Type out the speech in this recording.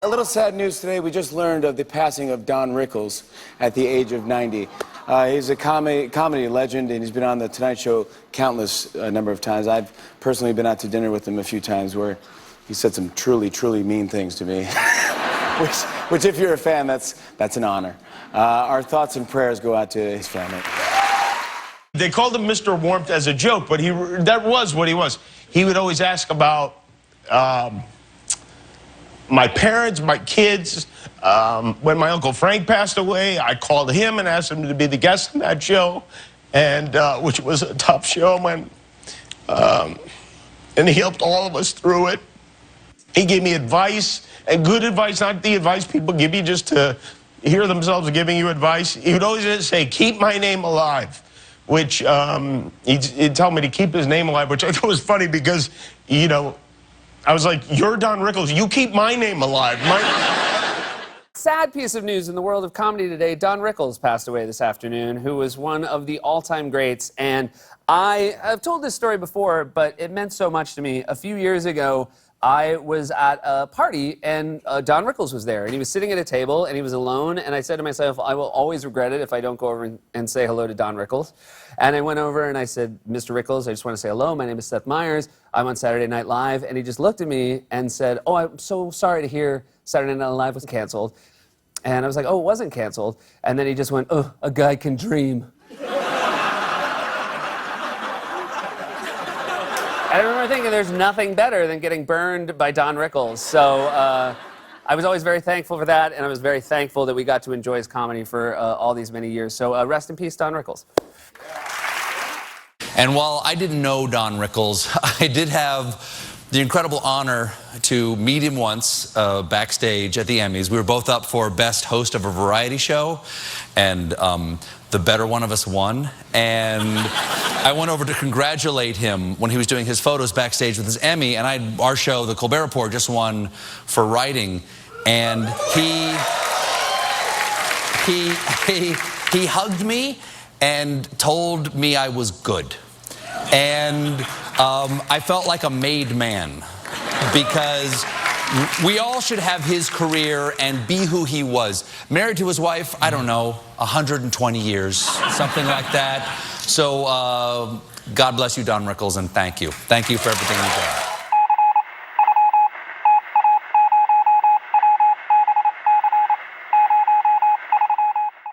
A little sad news today. We just learned of the passing of Don Rickles at the age of 90. He's a comedy legend, and he's been on The Tonight Show countless number of times. I've personally been out to dinner with him a few times where he said some truly, truly mean things to me. which, if you're a fan, that's an honor. Our thoughts and prayers go out to his family. They called him Mr. Warmth as a joke, but that was what he was. He would always ask about my parents, my kids. When my Uncle Frank passed away, I called him and asked him to be the guest on that show, and which was a tough show. And he helped all of us through it. He gave me advice, and good advice, not the advice people give you just to hear themselves giving you advice. He would always say, "Keep my name alive," which he'd tell me to keep his name alive, which I thought was funny because, you know, I was like, "You're Don Rickles. You keep my name alive." Sad piece of news in the world of comedy today. Don Rickles passed away this afternoon, who was one of the all-time greats. And I've told this story before, but it meant so much to me. A few years ago, I was at a party, and Don Rickles was there. And he was sitting at a table, and he was alone. And I said to myself, I will always regret it if I don't go over and say hello to Don Rickles. And I went over and I said, "Mr. Rickles, I just want to say hello. My name is Seth Meyers. I'm on Saturday Night Live." And he just looked at me and said, "Oh, I'm so sorry to hear Saturday Night Live was canceled." And I was like, "Oh, it wasn't canceled." And then he just went, "Oh, a guy can dream." I remember thinking there's nothing better than getting burned by Don Rickles. So I was always very thankful for that, and I was very thankful that we got to enjoy his comedy for all these many years. So rest in peace, Don Rickles. And while I didn't know Don Rickles, I did have the incredible honor to meet him once backstage at the Emmys. We were both up for Best Host of a Variety Show, and the better one of us won. And I went over to congratulate him when he was doing his photos backstage with his Emmy, and our show, The Colbert Report, just won for writing. And he hugged me and told me I was good. And I felt like a made man, because we all should have his career and be who he was. Married to his wife, I don't know, 120 years, something like that. So God bless you, Don Rickles, and thank you. Thank you for everything you've done.